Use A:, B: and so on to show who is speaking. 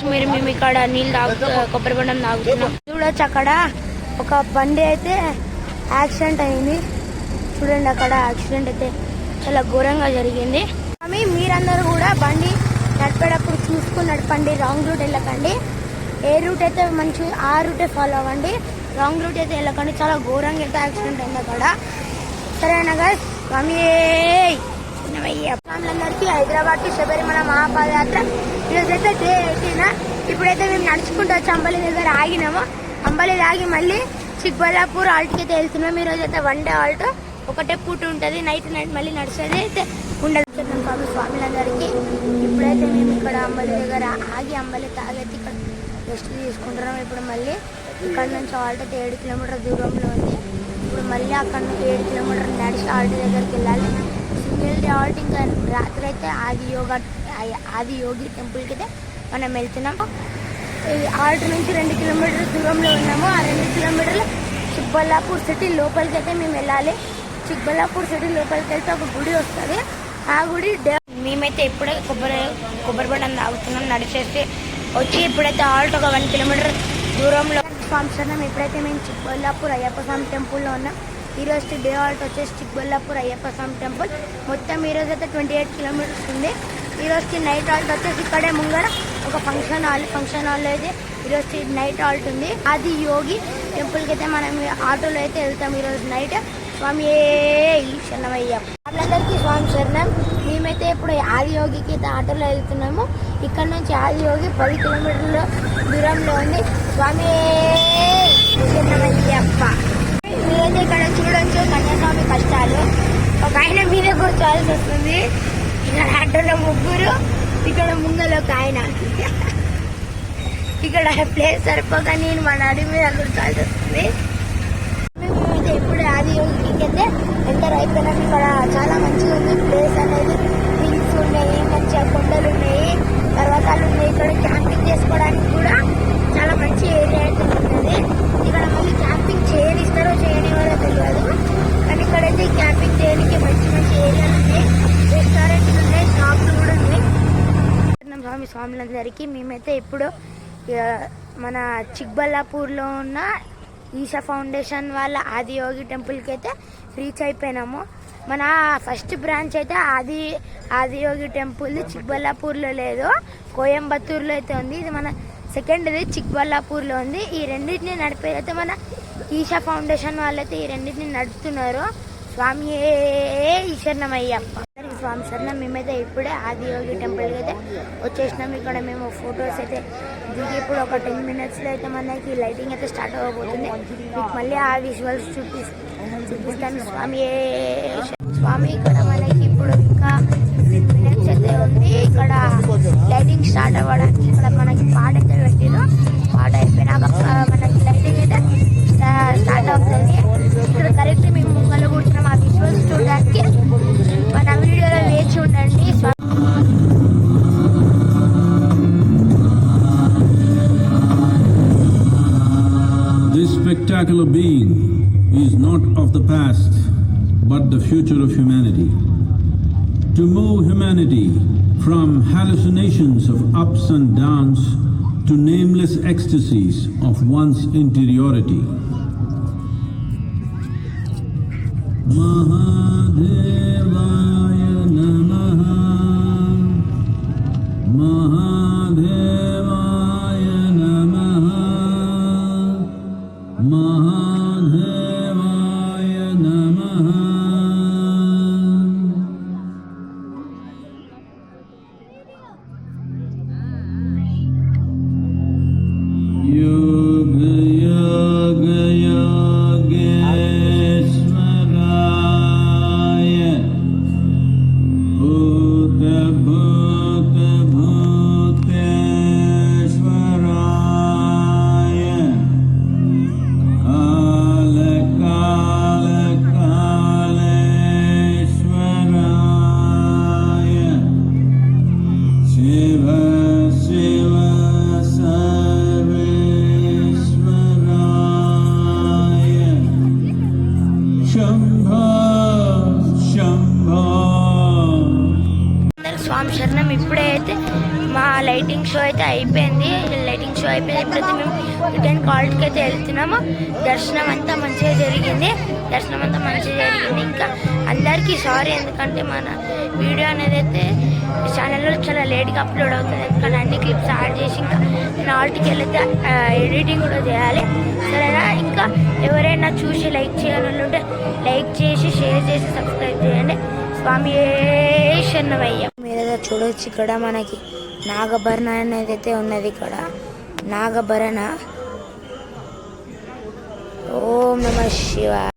A: మేము ఇక్కడ నీళ్ళు కొబ్బరి బొండం తాగుతున్నాం. చూడొచ్చు అక్కడ ఒక బండి అయితే యాక్సిడెంట్ అయింది. చూడండి అక్కడ యాక్సిడెంట్ అయితే చాలా ఘోరంగా జరిగింది. మీరందరూ కూడా బండి నడిపేటప్పుడు చూసుకుని నడపండి. రాంగ్ రూట్ వెళ్ళకండి. ఏ రూట్ అయితే మంచి ఆ రూటే ఫాలో అవ్వండి. రాంగ్ రూట్ అయితే వెళ్ళకండి. చాలా ఘోరంగా అయితే యాక్సిడెంట్ అయింది అక్కడ. సరేనా గాయ్స్, అందరికీ హైదరాబాద్ టు శబరిమల మహాపాదయాత్ర ఈరోజైతే డే 18. ఇప్పుడైతే మేము నడుచుకుంటూ వచ్చి అంబలి దగ్గర ఆగినాము. అంబలి ఆగి మళ్ళీ చిక్బల్లాపూర్ ఆల్ట్కి అయితే వెళ్తున్నాం. ఈరోజు అయితే 1 డే ఆల్ట్, ఒకటే పూట ఉంటుంది. నైట్ మళ్ళీ నడిచేది అయితే ఉండదు. స్వామిలందరికీ ఇప్పుడైతే మేము ఇక్కడ అంబలి దగ్గర ఆగి అంబలి తాగైతే ఇక్కడ రెస్ట్ తీసుకుంటున్నాం. ఇప్పుడు మళ్ళీ ఇక్కడ నుంచి ఆల్ట్ అయితే 7 కిలోమీటర్ దూరంలో ఉంది. ఇప్పుడు మళ్ళీ అక్కడ నుంచి 7 కిలోమీటర్ నడిచి ఆల్ట్ దగ్గరికి వెళ్ళాలి. Single day Alt. ఇంకా రాత్రి అయితే ఆది యోగి టెంపుల్కి అయితే మనం వెళ్తున్నాం. ఆల్ట్ నుంచి 2 కిలోమీటర్ల దూరంలో ఉన్నాము. ఆ 2 కిలోమీటర్లు చిక్బల్లాపూర్ సిటీ లోపలికి అయితే మేము వెళ్ళాలి. చిక్బల్లాపూర్ సిటీ లోపలికి వెళ్తే ఒక గుడి వస్తుంది. ఆ గుడి మేమైతే ఇప్పుడే కొబ్బరి బొండం తాగుతున్నాం నడిచేసి వచ్చి. ఇప్పుడైతే ఆల్ట్ ఒక 1 కిలోమీటర్ దూరంలో స్వామి. ఇప్పుడైతే మేము చిక్బల్లాపూర్ అయ్యప్ప స్వామి టెంపుల్లో ఉన్నాం. ఈరోజు డే ఆల్ట్ వచ్చేసి చిక్బల్లాపూర్ అయ్యప్ప స్వామి టెంపుల్. మొత్తం ఈరోజు అయితే 28 కిలోమీటర్స్ ఉంది. ఈరోజు నైట్ ఆల్ట్ వచ్చేసి ఇక్కడే ముంగడ ఒక ఫంక్షన్ హాల్లో అయితే ఈరోజు నైట్ ఆల్ట్ ఉంది. ఆది యోగి టెంపుల్కి అయితే మనం ఆటోలో అయితే వెళ్తాం ఈరోజు నైట్. స్వామి శరణమయ్య. వాళ్ళందరికీ స్వామి శరణం. మేమైతే ఇప్పుడు ఆది యోగికి అయితే ఆటోలో వెళ్తున్నాము. ఇక్కడ నుంచి ఆది యోగి 10 కిలోమీటర్ల దూరంలో ఉంది. స్వామి శరణమయ్యప్ప. మీరైతే ఇక్కడ చూడొచ్చు కన్యాస్వామి కష్టాలు. ఒక ఆయన మీద కూర్చోవాల్సి వస్తుంది. ఇక్కడ ఆటోలో 3, ఇక్కడ ముంగలో ఒక ఆయన. ఇక్కడ ప్లేస్ సరిపోక నేను మా నడి మీద కూర్చోవాల్సి వస్తుంది. మేమైతే ఇప్పుడు ఆది యోగికి అయితే ఎంటర్ అయిపోయినాం. ఇక్కడ చాలా మంచిగా ఉంది ప్లేస్ అనేది. హిల్స్ ఉన్నాయి, మంచిగా కొండలు ఉన్నాయి, పర్వతాలు ఉన్నాయి. ఇక్కడ క్యాంపింగ్ చేసుకోవడానికి కూడా చాలా మంచి ఏరియా అయితే ఉంటుంది. ఇక్కడ మళ్ళీ క్యాంపింగ్ చేయనిస్తారో చేయనివారో తెలియదు, కానీ ఇక్కడైతే క్యాంపింగ్ చేయడానికి మంచి మంచి ఏరియాలు ఉన్నాయి. రెస్టారెంట్లు ఉన్నాయి, షాప్లు కూడా ఉన్నాయి. స్వాములందరికీ మేమైతే ఇప్పుడు మన చిక్బల్లాపూర్లో ఉన్న ఈషా ఫౌండేషన్ వాళ్ళ ఆది యోగి టెంపుల్కి అయితే రీచ్ అయిపోయినాము. మన ఫస్ట్ బ్రాంచ్ అయితే ఆది యోగి టెంపుల్ చిక్బల్లాపూర్లో లేదు, కోయంబత్తూర్లో అయితే ఉంది. ఇది మన సెకండ్ది చిక్బల్లాపూర్లో ఉంది. ఈ రెండింటిని నడిపేది అయితే మన ఈషా ఫౌండేషన్ వాళ్ళైతే ఈ రెండింటిని నడుపుతున్నారు. స్వామి శరణమయ్యప్ప. స్వామి శరణం. మేమైతే ఇప్పుడే ఆది యోగి టెంపుల్కి అయితే వచ్చేసినాం. ఇక్కడ మేము ఫొటోస్ అయితే దిగి ఇప్పుడు ఒక 10 మినిట్స్లో అయితే మనకి లైటింగ్ అయితే స్టార్ట్ అవ్వబోతుంది. మీకు మళ్ళీ ఆ విజువల్స్ చూపిస్తాను. స్వామి ఇక్కడ మనకి ఇప్పుడు ఇంకా 15 మినిట్స్ అయితే ఉంది. ఇక్కడ లైటింగ్ స్టార్ట్ అవ్వడానికి ఇక్కడ మనకి పాట అయితే పెట్టిరు. పాట అయిపోయినాక మనకి లైటింగ్ అయితే స్టార్ట్ అవుతుంది. ఇక్కడ కరెక్ట్ మేము ముంగలు కూర్చున్నాం. ఆ విజువల్స్ చూడడానికి మన వీడియోలో వేచి ఉండండి.
B: This spectacular being is not of the past, but the future of humanity. To move humanity from hallucinations of ups and downs to nameless ecstasies of one's interiority. Mahadevaya Namaha, Mahadevaya Namaha, Mahadevaya Namaha. Yoga Yoga Yoga
A: lighting show అయిపోయింది. ఇప్పుడైతే మేము return కాల్ట్కి అయితే వెళ్తున్నాము. దర్శనం అంతా మంచిగా జరిగింది. ఇంకా అందరికీ సారీ, ఎందుకంటే మన వీడియో అనేది అయితే ఛానల్లో చాలా లేట్గా అప్లోడ్ అవుతుంది. ఎందుకంటే అన్ని క్లిప్స్ యాడ్ చేసి ఇంకా నేను ఆల్ట్కి వెళ్తే ఎడిటింగ్ కూడా చేయాలి. సరేనా? ఇంకా ఎవరైనా చూసి లైక్ చేయాలని ఉంటే లైక్ చేసి షేర్ చేసి సబ్స్క్రైబ్ చేయండి. స్వామి శరణమయ్య. మీరు చూడొచ్చు ఇక్కడ మనకి నాగభరణ అనేది అయితే ఉన్నది. ఇక్కడ నాగభరణ. ఓం నమః శివాయ.